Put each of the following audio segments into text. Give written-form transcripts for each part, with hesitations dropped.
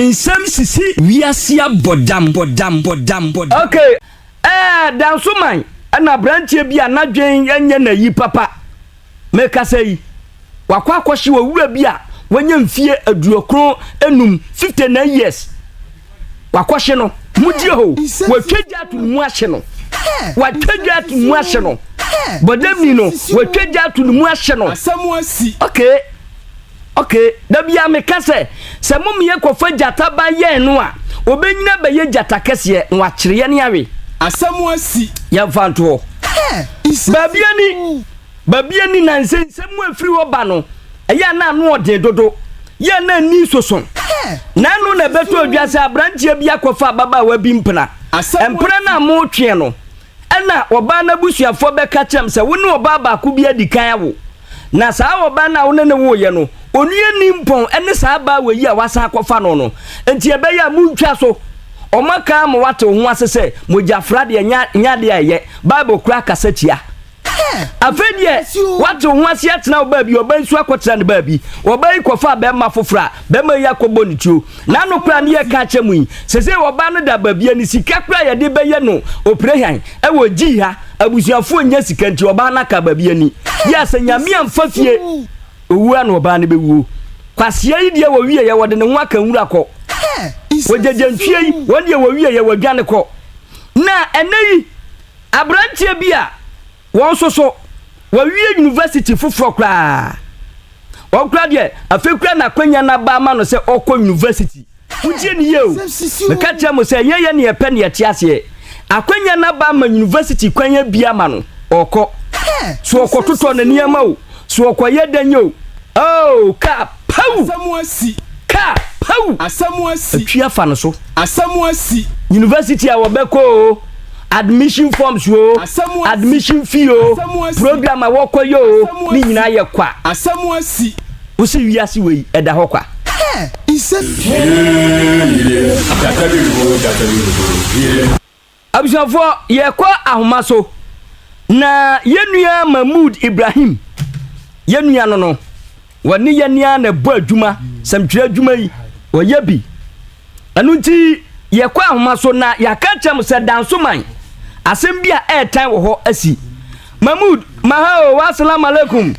nsam sisi wiasia bodam. Okay. Dan so man na branche bi anadwen anya na yi papa. Meka sei. Wakwa akohye wo wura bi a wanya mfie aduokron enum 59 years. Wakohye no mudie ho watwagya to mu ahye no. Watwagya to mu ahye no. Bodam ni no watwagya to mu ahye no. Asamuasi. Okay, da bia meka se mum ye kofa jata ba ye no a obenyina ba ye jata kese nwa kire ye ne awe. Asamuasi. Ya fanto. Babia ni nanse semu afiri oba no. Eya na no ode dodo. Ye na ni soson. Na no na beto odwase abrantie bia kofa baba wa bi mpena. Empena na mo twe no. Ana oba na busuafo be ka chem se wo ne oba ba ku bia dikan awo. Na saa oba na wo ne wo ye no. Onue ni mpon ene saa ba wa yi a wasa akofa no. Enti ebe ya mu ntwa so. Omaka mo wate ho asese mojafra de nya de aye Bible kura kasatia. Afedie wate ho ase atena oba bi oba nsu akotera ne ba bi oba yi kofa be ma fofra be ma yakobo ne tuo na no kura ne ye ka chemu yi sese oba no da ba bi ani sika kura ye de be ye no oprehan e wo gi ha abusuafo nya sika nti oba na ka ba bi ani ya sanyame amfa fie owu an oba ne be wuo kwase yi de wo wie ye wo de ne ho aka nwura ko wojejantwie yi wode wo wie ye wadwane ko na eneyi abrantie bia won soso wa wie university fufuro kra won kra de afekura na kwanya na ba ma no se okọ university uje ni ye o me ka tia mo se ye ne epe ne etiase akwanya na ba ma university kwanya bia ma no okọ so okọ toto na niama o so okọ ye danyo oh ka pau Asamuasi. Ka pau Asamuasi. Atwa fa no so. Asamuasi. University a wobeko admission forms wo admission fee o program a wokoyo ni nyina ye kwa. Asamuasi. Usi wiase we eda ho kwa. Abisafo ye kwa ahoma so na yenua Mahmoud Ibrahim yenua no wani yenia na bo adwuma samtwe adwuma yi oyabi anunti ye kwa ahoma so na yakachem se danso man asem bia airtime wo ho asi Mahmoud mahao wa assalamu alaikum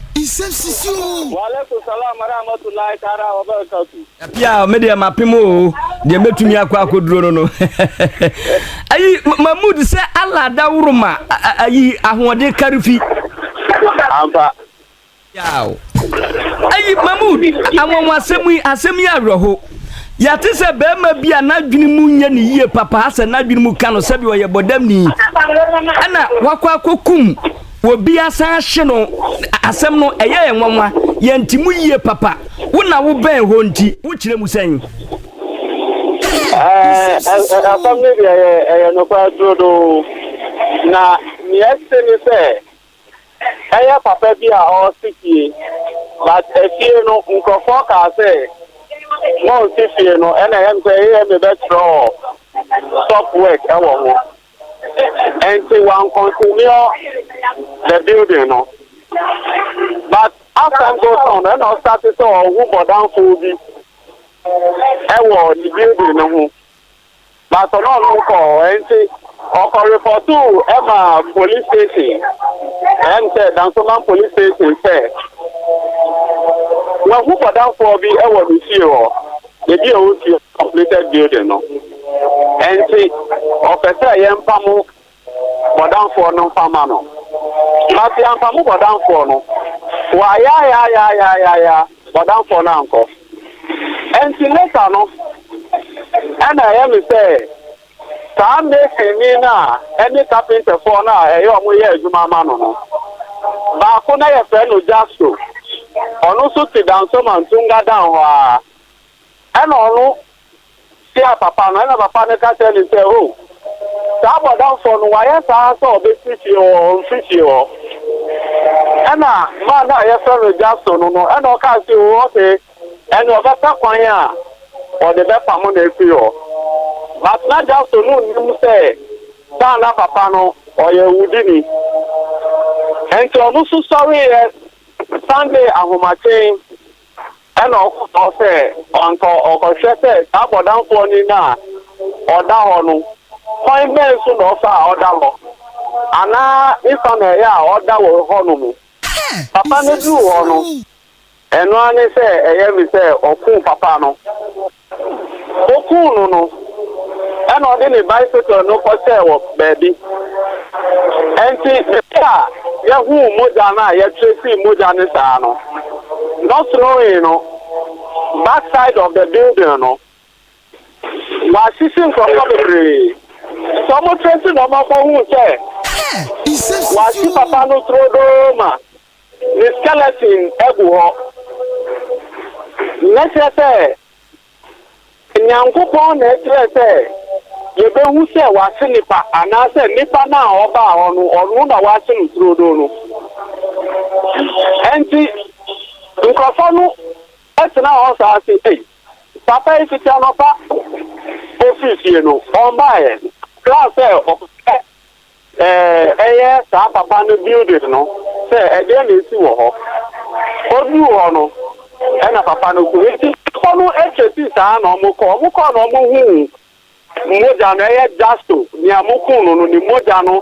wa alaikum salam wa rahmatullahi ta'ala wa barakatuh ya media mapimo de metumi akwa akoduro no ayi Mahmoud se Allah dawruma ayi ahode karifi amba yaw ayi Mahmoud awon asemi awroho yate se be ma bia na dwene mu nya ne yie papa asa na dwene mu ka no se bi oye bodam ni ana wakwa kokum obi asa hye no asem no eye enwanwa ye ntimu yie papa wona wo ben ho nti wo kire mu sen asem ne bia no kwa dodo na ni ni se aya papa bia o siki but efie no nkofo ka se no sifie no ena yam ko me betro stop work e wo ho and say one continue the building no but as time goes on and I started to who go down for be e wo the building no ho but no ko and say o report to Emma police station and said Dansoman police station say when who go down for be e wo the CEO the building completed building no and see officer yempamu bodan for no farmer no but yempamu bodan for no wa ya bodan for na nko and see later no and I am say ta make me na any carpenter for na e yo mo ye adwuma ma no ba ko na ye fe no jasto onu so ti Dansoman tunga down ho a and onu papa no na papa ne ka tell say oh ta bodan for no wa ya sa so be fifi o ana ma na ya so no jaso no ana ka say o okay and o ba ta kwan ya o de be pamo na efi o but na jaso no ni say ta na papa no o ye wudi ni and so no so sorry Sunday ahomachen and also Uncle Shepard, Abadan for Nina, or down. Point men soon offer order law. And now, if I'm a ya, order will honor. Papa no do honor. And one is say, Oku Papa no. Oku no. And on any bicycle no for sale, baby. And see, Yahoo Mojana, Yatrisi Mojanisano. Not knowing, backside of the building, no. Was sitting from the someone tracing on my phone, say, was she Papa no throw doma? The skeleton, Ebu. Let's say, Nyankopon, let's say, you be who say, was Nipa, and I said, Nipa now, or one of watching through Dono. And see, Nkofonu, that's now also I say, hey, Papa is a channel office, you know, on by it. Class of Papa no building, no. Say, again, it's you, or you, no, and a Papa no good. Kono HSC, no Muko, no Mu, Mojano, Justo, Niamukuno, no, the Mojano,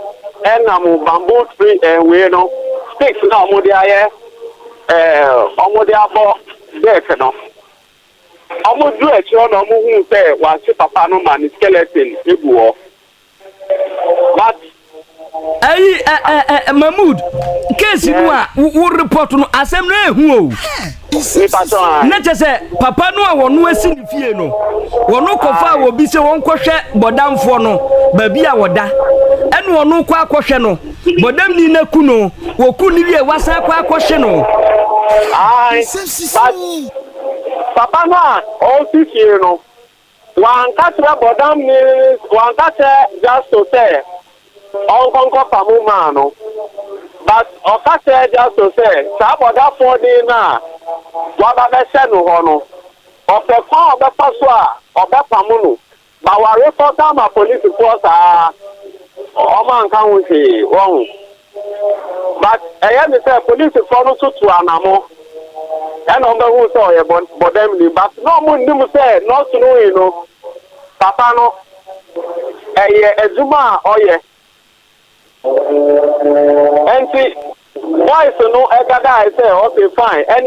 and Namu bamboo tree, and we know, sticks now, Modia, Omodia, deck, no. Almost do it, you know, who say, was Papa no man, skeleton, Ibu. But Mahmoud, case you who report on assembly who not just say Papa no one was in the Fieno. One no cofa will be so one question, but down for no, baby, I would die. And one no qua question, but them Nina Kuno, or Kuni was a qua question. Papa na all this year no one catch bodam means one catch just to say all conquer pamu no but o catch just to say sa boda for day na wa ba be se no ho no o fe kwa o be paso a o be pamu no ba wa report am police force o man kan wo se won but eya me say police force so to anamo. And on the who saw a bodem, but no one say, not to know, you know, Papa no, a Zuma, oh yeah. And see, why so no, I say, okay, fine. And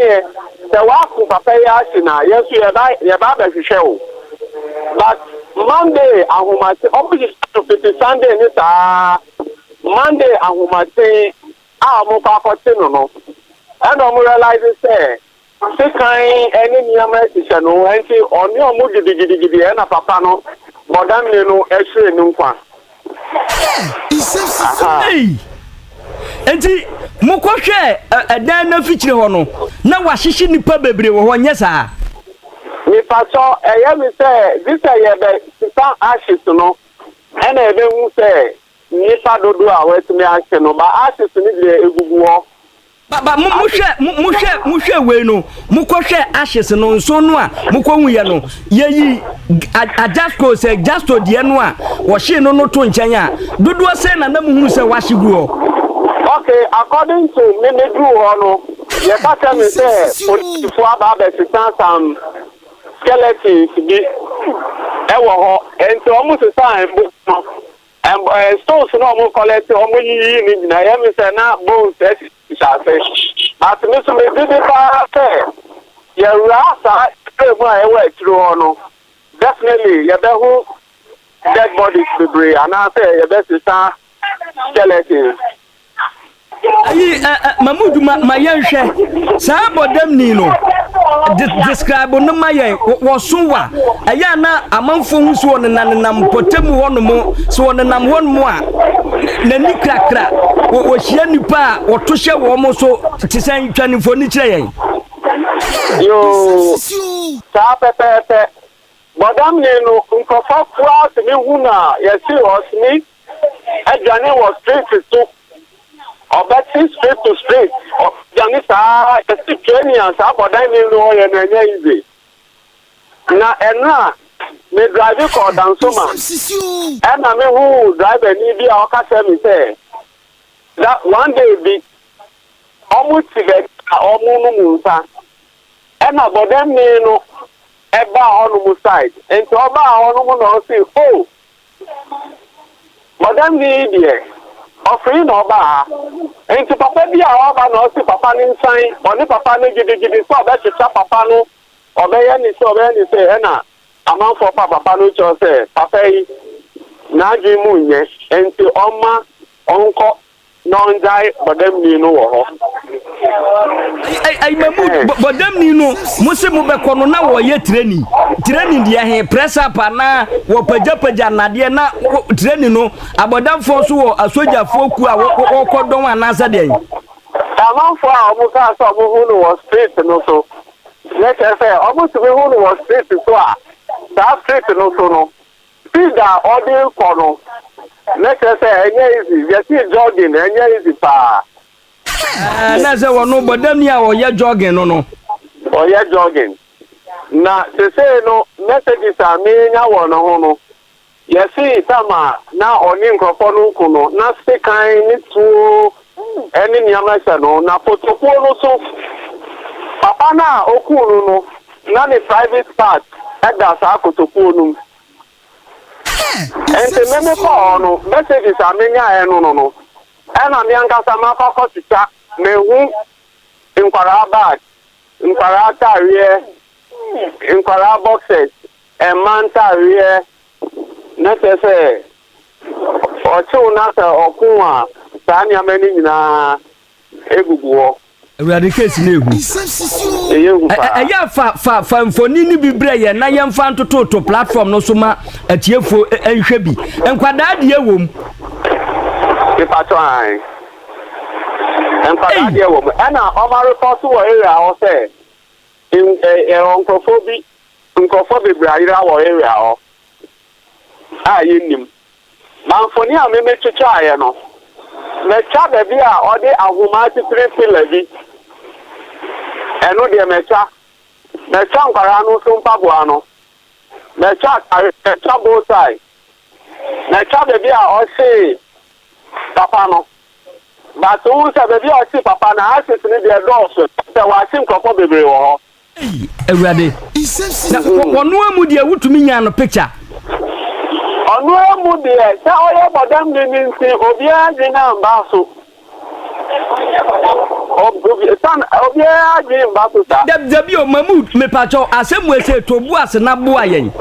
the work of Papa Yashina, yes, you have a show. But Monday, I will say, opposite to Sunday, Monday, I will say, I'm more Papa no. And I'm realizing, say, Sekai any Yamation, and see on your moody and a papa no, Madame no, actually no one. And see, Mukoshe, a dana feature hono. Now, was she in the pub, one yes, sir. Me paso, I am say, this I have some ashes to know, and I will say, Nipa do our to me action, but ashes to me a war. But mushe we no mukoshe ashes no so no a mukonu ye no ye adjustco say just to de no a wo hye no no to nchen a dodo say na namu hu say wahye gu okay according to me do no ye ka tell me say police for aba be some skeletons bi e wo ho ento omo se sign book no and stones no mo collect omo yi ni na ye me say na bones but Mr. Medida, your rasa, definitely, your dead bodies debris, and I say your best is skeleton. Mahmoud, my young share, some of them, Nino, describe on my was so what a yana among phones one and nam potemu one more, so on and one more. Nani crack, was she any pa or to share almost so to send training for nature. You, Pepe, Madame Nino, Uncofa, crowd to me, Huna, yes, he was me, and Johnny was straight to. Or betting straight to straight. Or Janisa, a Kenyan, but I didn't know and easy. Now, and now, me drive you call down so much. And I mean, who drive an EB or catch me say that one day be almost to get almost ena bodem ni no eba hono side enti oba hono no say oh bodem ni die ofri no oba enti papa bi a oba no say papa ni nsan oni papa ni gidi so oba chicha papa no obeya ni say ena amanfo papa no cho say papa yi na ji mu nye enti oma onko non-die bodem ni no wo ho ai mamu bodem ni no muse mu be kono na wo ye training dia he press up na wo paja nade na training no abodamfo so wo asojafo ku a wo kodon anasa de yi amanfo a omo ka so omo hu no wo street no so let us say omo so hu no wo street so a that street no so no pida odi kono let us say easy we see jogging easy pa na say wono bodam ni a wo ye jogging no o ye jogging na say no messages a me nya wono ho no ye see tama na oni nkofo no kuno na sekan ni tu eni niamasa no na protocol no so papa na okunu no na ni private part eda sa protocol no ente meme ko no messages a me nya no ena mi ankasa ma fa chicha me hu nkwara bag nkwara tariye nkwara boxes e man tariye na se o chu na se okun a sani ameni nyina eguguo awurade case na ehu eya fa mfoni ni bibre ye na ye mfa ntoto platform no so ma atiefo enhwe bi enkwada de ewom pato ai enkwada de ewom ana o ma report wo area o say in onkofo bibre ayira wo area o ayenim manfoni a me mechicha aye no me cha be a odi ahuma ti 3 pillar bi enu de me cha nkwara no so mpaboa no me cha both side me cha be a o say papa no but who say be a o say papa na access ni de do so wa sim krofo bebre wo ho awurade wono amu de wutumi nya no picture onu emu de se oye bodam ni nsi obi agi na mba so obi agi mba so ta dabi o mamud me pacho asemu ese to bu ase na bo ayen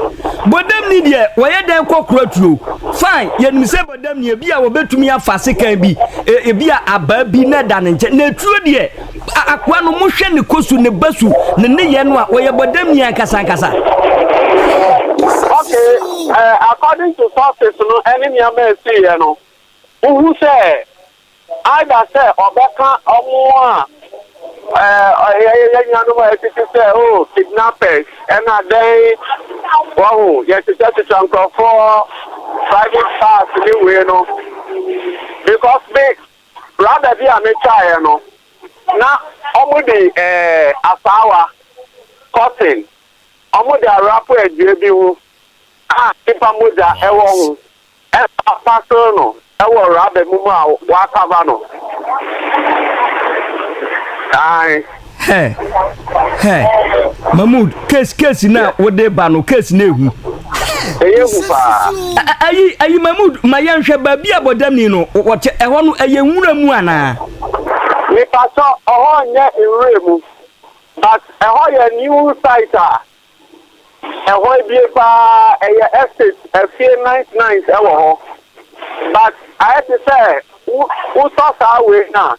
bodam ni de woye den kokura tuo fine yenim se bodam ni bia wo betumi afase kan bi e bia aba bi na da ne nche na tuo de akwa no mo hwe ne kosu ne basu ne ye no a woye bodam ni ankasa okay, according to sources, no, any man see, you know, who say, either say, Obeka, or oh, kidnappers, and a day, oh, yes, it's just a chunk of 4 private cars, you know, because they rather be a child, you know, now, only Asawa, cotton. Omo de arapo edue bi hu tipa moja ewo hu paso no ewo rabe mu a wa kava no ai Mahmood case na wo de ba no case na ehu ehu pa ayi Mahmood mayanhwe ba bi abodam ni no wote eho no eye nwura mu ana mi paso oho nye nwura mu but eho ye new site eho bie pa estate efie 99 ewo ho but I have to say who saw sa we na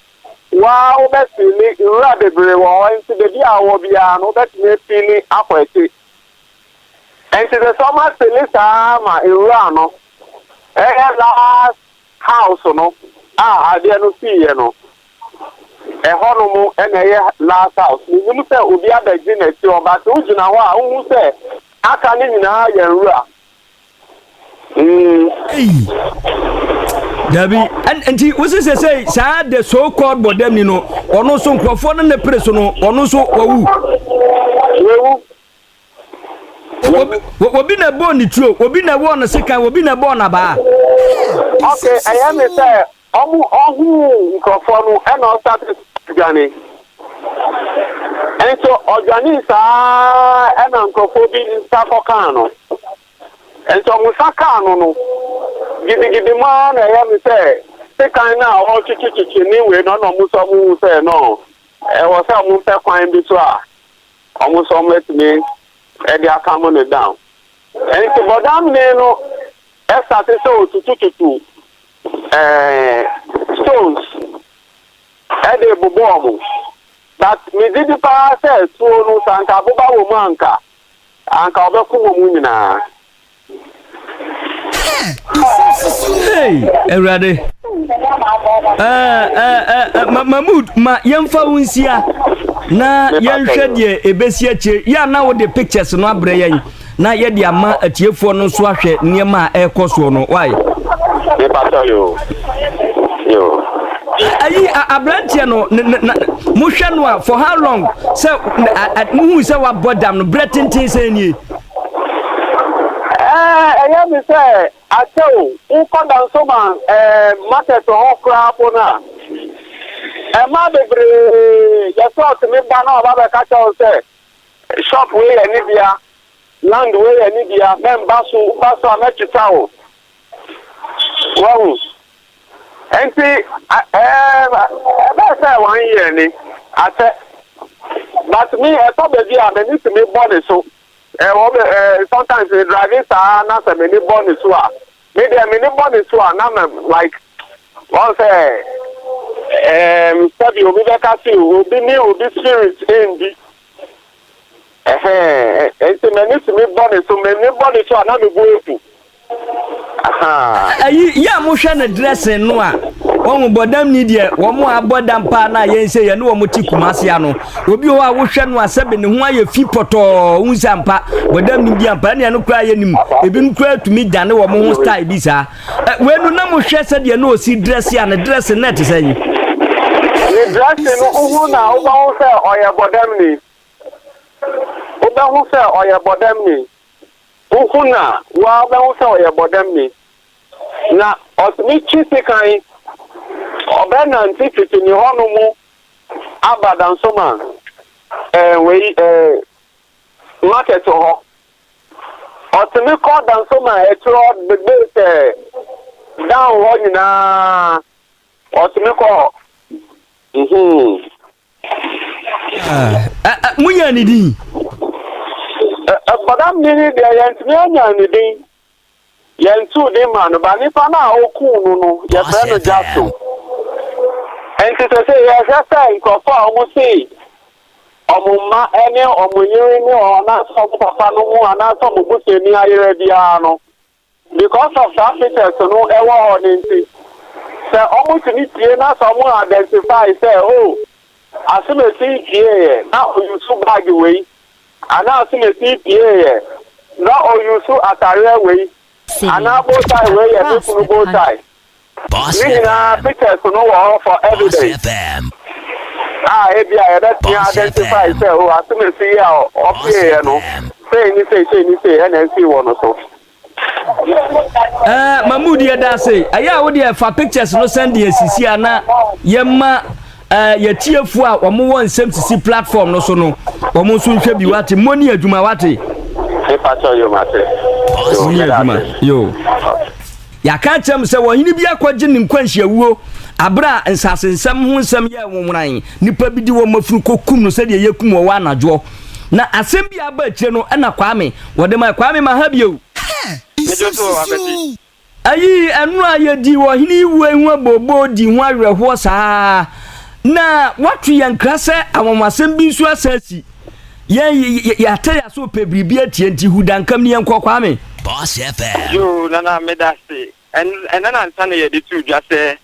wa o be fili ira bebre wo nti de bia wo bia no be tini fili akwete enti the summer selisa ma ira no last house no ade no fie no eho no mu ene last house ni mu se obi abegi na ti o ba to ujina ho a hu se aka ni nyina ya nrua Dabi anti wose say sa the so called bodam ni no ono so nkrofo no ne preso no ono so wawu obi na bo ni tro obi na wo no sekan obi na bo na ba okay I am say ohu nkrofo no e no start gani And so organisa and uncrophobic Safocano. And so Musacano no. Give the man I am say. Take I now all chichi we don't know Musamu say no. I was a Musa quine biswa. Almost almost me and they are coming down. And so Madame Neno started so to stones. And a bobo. But me did the power says to no Santa Boba Womanka and Kabaku Mumina. Hey, ready. Mahmoud, ma yemfa wunsia na yenhwede ebesia che ya na wo de pictures no abre yan na ye de ama atiefo no so ahwe niema ekoso no why e pata yo ayi abrantia no muhwe no for how long say mu say wa bodam no bretintin say ni I am say I tell you come down so man market to hot crap na ma bebre ya so to me ba na ba ka tell say shop we any bia land we any bia member so amechita o wow enti ba say 1 year ni ate but me e to be bia me need to me body so sometimes the driving star na se many bonus wa me dey many bonus wa na like one say sabi obi be ka si obi ni obi spirit endi enti me bonus so many bonus wa na me go efu ayi ya mo hwe na dressing no a won bodam ni de wo mo abodam pa na yen se ye no wo ti kumase ano obi ho a wo hwe no asebe ne ho aye fi poto unsampa bodam ni bi ampa ne no kra ye nim ebi no kra tumi dane wo mo ho style bi sa we no na mo hwe se de no o si dress ya na dress net se yi ni dress no ho na o ba ho se oye bodam ni o ba ho se oye bodam ni Ukuna wa ba wo so ye bodam ni na osmi chisi kan oba na ntiti ni hono mu abadan so man we market ho osmi ko dan so man e tro the base down ho nyina osmi ko munya ni din Badam ni de yentimi anya ni din yentu de man ba ni fa na oku no ye fe no jato enti to say ya sa nko fa omo sei omuma ene omunyiri ni ona so papa no mu ana so mu buse ni ayere bia no because of that features no e wo ho ni nti se omo tini tie na so mu identify say oh asime si tie na you so bag way ana asime si tie na o you so atare way ana both side way e no both side boss na pictures no wo for evidence ebia ya identify say oh asime si ya okay no say ni na si wo no so Mahmoud ya da say aya wo de fa pictures no send the sisi ana yemma ya tiefu a omo won nsem sisi platform no so no omo so nhwe bi wate moni adwuma wate e pato yo mate moni adwuma yo ya ka chem se wo hini bi akwaje nim kwanhia wuo abra nsasensem ho nsem ye wonwran nipa bi di wo mafuru kokum no se de yekum wo anajo na asem bi aba akire no na kwame wode ma kwame ma ha bio ayi enu ayedi wo hini wu ehu abobo di ho awerho saa na watu yankrase amomasem bi nso asasi ya taya so pebribi atienti hudankam ni yankwa ame Boss FM yo nana medase en nana ntane ye ditu dwase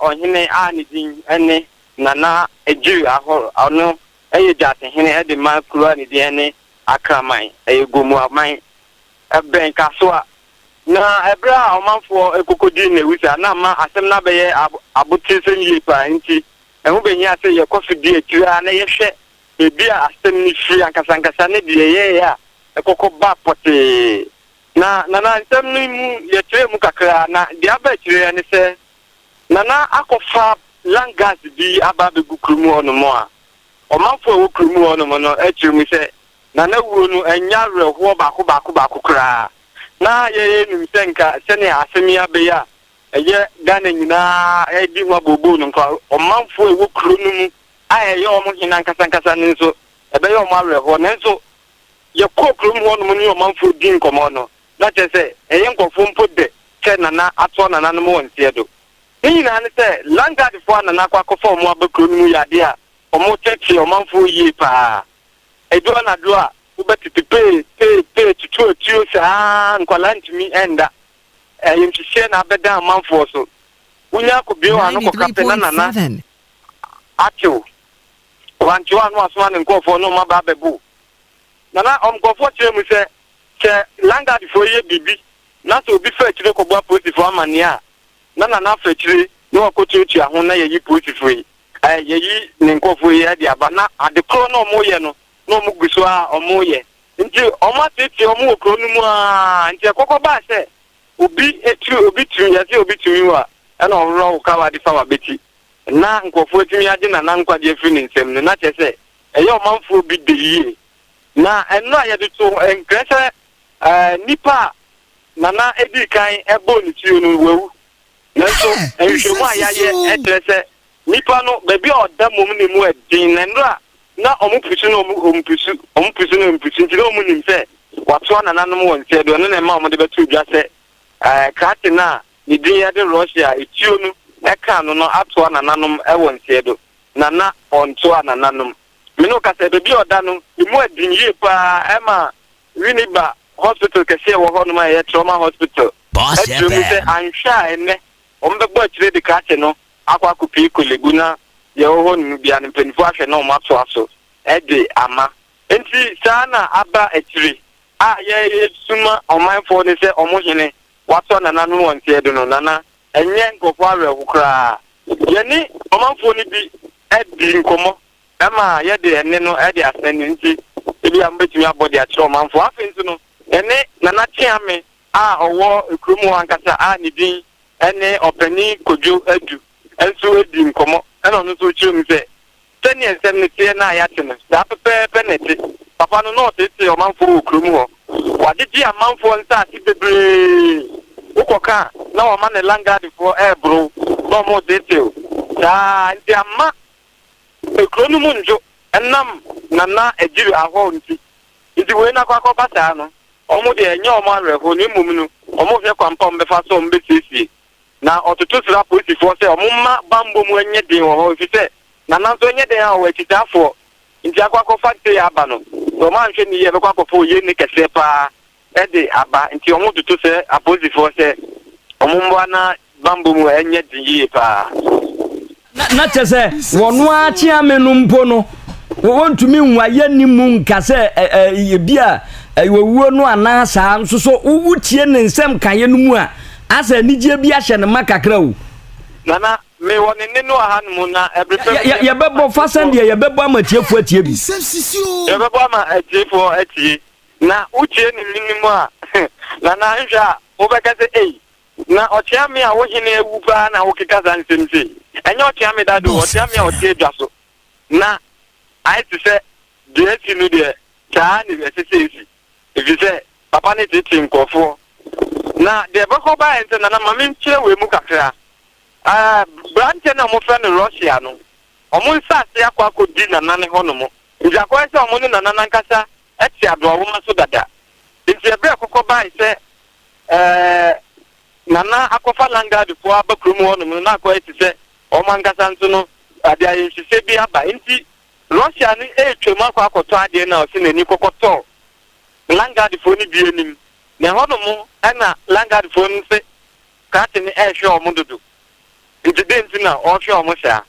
ohene anidin ene nana eju ahoro ono jate hene e de makru anidin ene akraman gomu aman ben kasoa na ebra omanfo ekokodi na wisa na ma asem na beye abotri senye pa nti ehu benya se ye kofidi atira na ye hwe ebia asem ni fi ankasa ne de ye ya ekoko ba pote na ntem ni mu ye tire mu kakra na de aba tire ne se na akofa langas bi aba be gukrumu ono mo a ọmanfo wo krumu ono mo no ekyirimi se na na wuo no enya reho baako kra na ye nim se nka se ne asemia be ya eye Ghana nyina edi ho bobo no nka ọmanfo wo krunu mu ayeye omo hina nkasa nso ebe ye omo reho nenso ye kokrum ho no ni ọmanfo di nkomo no na chese eye nkofo mpode che na ato na no mo ntie do nyina ne se langard fo na akwakofa omo abakrum mu yade a omo chechi ọmanfo yi pa edo na do a ubetiti pe tutu sa nkwala ntimi enda yimhihye na abeda ọmanfo so unya ko bio anu ko kapena na atio wancho anu asoma ne nkofo no ma ba bebu nana omkofo kire mu se che langard fo ye bibi na so obi fa kire ko bua positive amania na fa kire no akotutu aho na ye yi positive yeyi ne nkofo ye de aba na adekro no mo ye no mu guso a omo ye nti omo tete omo okro nu mu a nti ekoko ba se obi tu ya se obi tu wa na onro ka wa di fa wa beti na nkofo timi ade na nkwade afiri ne nsem no na chese eye omanfo bi de yi na eno a ye de to enkrese nipa na edi kan ebo ni ti onu wewu na so ehwemu a ya ye etrese nipa no bebi oda mom ne mu adin na ndra na omupusu no ompusu nti no munim se wato na nanom won se do na ma omde betu dwa se krate na ni din ya de Russia etio no eka no ato na nanom won se do na onto na nanom me no ka se bebi oda no mu adin yi pa ema Winneba hospital ke se wo ho no ma ye trauma hospital etio mu se ansha ene ombegbo akire de krate no akwa kupi koleguna ye ho nu bia ne penfo ahwe na omato aso ede ama enti sana aba etiri a ye suma omanfo ne se omohene wato na nanu wonte edo no nana enye nkofo awe hukra ye ni omanfo ne bi edi nkomo ama ye de ene no ede asani nti ebi ambetumi abodi a chiro omanfo afentu no ene nana chiame a owo ekrumu ankasa a ne din ene opani kojo edu enso edi nkomo ena no so chiom se tani ensem ne tie na ya tene da pepe neti papa no no tete omanfo okrumu ho wadidi amanfo nsa ati bebre ukoka na o ma ne langard fo ebro no mo detail da ndi ama ekronu mu njo enam na ejiri aho nti ndi we na kwakọ bata no omo de enye omo areho ni mumunu omo hwe kwampa mbefa so mbesisi na otutu sira polisi fo se omumma bambo mu enye den ho fise na nanso enye den ha o ekitafo nti akwakọ factory aba no so ma nhwe ni ye be kwakọ fo ye ni kese pa ede aba nti omo tutu se apolisi fo se omumba na bambo mu enye den yi pa na chese wonu a chia menu mpo no wontumi nwa ye ni mu nka se ye bia wewuo no anasa nso so wutie ne nsem kaye no mu a asa nije bi ahye ne makakra wu nana me woni ne no aha no na ye bebo fasen de ye bebo amatiefo atie bi ye bebo ama atiefo atie na utie ne minimu a nana nhwa obeka se na otiame a wo hene ewu pa na wo keka san semse enyo otiame dadu otiame a otie dwaso na ai to se de eti no de cha ni esese if say papa ne tete nkofo na de bako ba ente na mama nchire we mu kakra branch na mo fa no Russia no omo nsase akwa akodi na nane ho no mo nja kwa se omo ne na nana nkasa eti ado wo ma so dada nti ebe akoko ba ise nana akofa langard fo abakrum ho no na akwa eti se omo nkasa nso no ade ayi sise bi aba nti Russia ni etwem akwa akoto ade na o se na ni kokoto langard fo ni bi enim na hono mo ana langard fo nse kate ni ehwe omo dodo nti na o hwe omo sha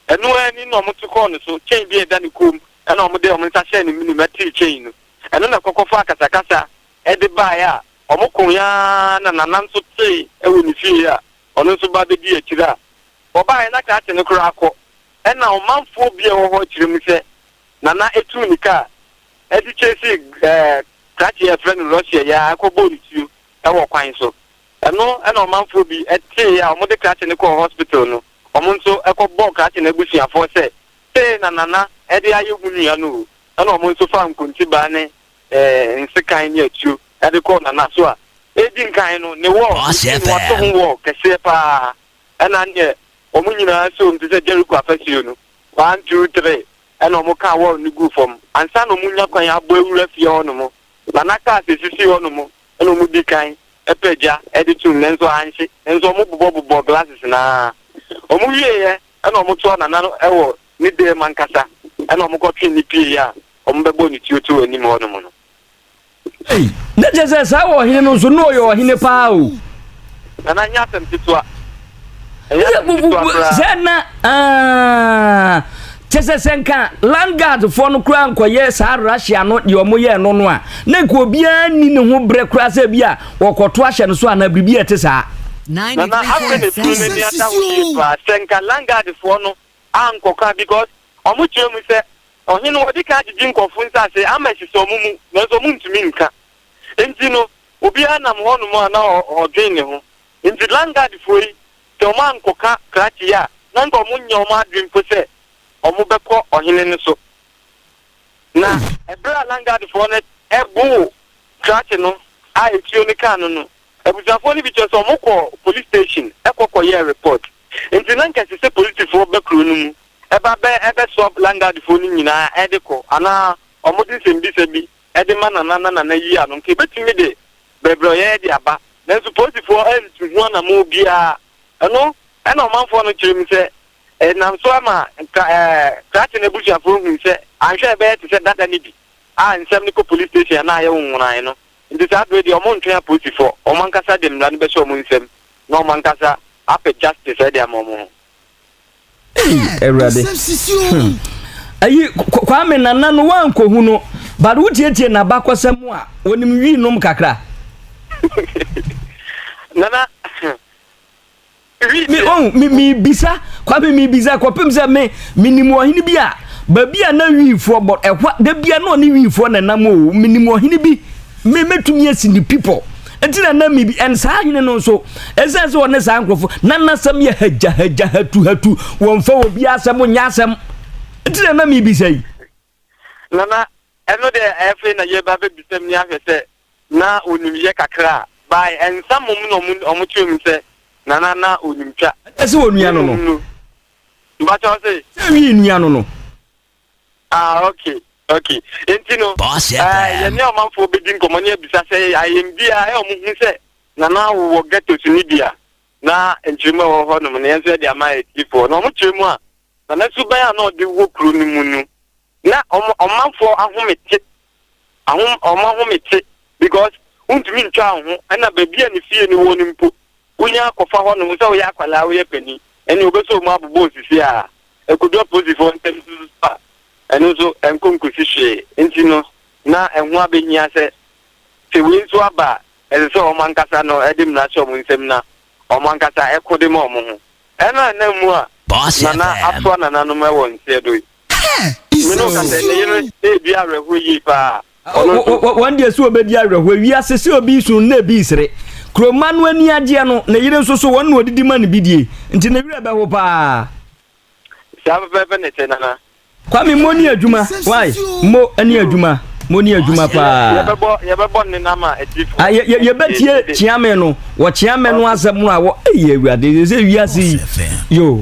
enu ani no mo tuko no so chain bi eda ni kom ana omo de omo nta hye ni mini mati chain no enu na kokofo akasakasa ede ba ya omo kun ya na nananso tei ewo ni fie ya ono so ba de di akira oba ya na kate ni kura akọ ena omanfo bi e wo ho akire mu se nana etu ni ka edi chesi kati ya friend Russia ya akobo ni tiyo ewo kwan so eno omanfo bi ete ya omo de kati ne ko hospital no omo nso ekobo kati na egusiafo se na na nana e de aye hunua no na omo nso fa nkunti ba ne nsekan ne atu e de ko nana so a edi nkan no ne wo wato ho wo kese pa na ne omo nyina so mte Jericho afasio no 1 2 3 and omo ka wo ni gu fom ansa no munya kwan abo ewura fie ono mo na ka sisi ono mo eno mu di kan epeja editu nenzo anhye enzo mo bobo glasses na omo wie ye eno omo to na no ewo ni de mankasa eno omo ko twin ni pie ya omo bebo ni tioto ani mo ono mo no ei na jese sa wo hine no so no yo hine pa o na nya tem titwa Zena Tesenka Landguard for no crown kwa yes Russia no de omo ye no no a na ko bia ni ne ho bre kra se bia wokoto ahye no so ana bibia te sa na afene tune ni ata wo pa Senka Landguard for no ankoka because omo chire mu se ohine wodi ka jiji nkofo nsa se amashi so mumu na so mu ntumi nka enti no obi anam ho no mo na odwen ne ho enti Landguard for yi Toman koka krati ya nango munyo ma dream po se omo beko ohine ne so na ebra Landguard for net ebu krati no a etio ne kan no ebuzafo ni bi che so moko police station ekoko ye report enti nanka se police for bekru no mu ebe so Landguard for ni nyina edeko ana omo din se mbi se bi ede manana na yi anu nke betimi de bebro ye de aba na so police for entu hu na mo bia eno manfo no chirim se nam so ama krati na buja fo hu se anhwe be te se dada ni bi nsem ni ko police station na ye wonran no ndi sa do di omo ntwe police fo omo nkasa dem na be so omo nsem na omo nkasa ape justice e de amomo erade ayi kwa me nana no wanko hu no ba do tietie na ba kwasam a onim wi nom kakra nana mi bisa kwa mi bisa kwa pem se me minimo hini bia ba bia na wifo but ehwa da bia no ni wifo na namo minimo hini bi me metumi asindi people entina na mi bi en sa hini no so esense won sa ankrofo na sam ye haja hatu wonfa obi asem nya asem entina na mi bisa yi nana eno de efe na ye ba be bisem ni afese na onimye kakra by en samum no omuchum se na onimtwa ese onua no mbacha say wi nua no okay entino ye ne omanfo bedin komani abisa say ayembia e omuhu se na wo ghetto tunibia na enchima wo ho no ne enso de ama etifo na omuchemu a na suban a no de wo kru ni munu na omanfo ahomete because untumi ntwa ho na babia ni fie ni wo ni mpo unya kofa ho no so ya kwala wo ye pani eni obeso mu abubo osisi a ekudo position tempa eni so enkonkosi hwe entino na enho abenya se we nso aba eso o mankasa no edim na so mu nsem na o mankasa ekode mo mo ho ena na mu a na atwa na no me won se do mino ka se ne yero e bi areho yi pa one day so obedi areho wi asese obi sun na bi sire kromanu ani agye no na yire nso so won no odidi man bidie nti na wira be ho pa sa be ne tenana kwa mi moni adwuma why mo ani adwuma moni adwuma pa ye bebo ne na ma etifu ye betie chiame no wo chiame no asem no a wo eye awade ze wi ase yo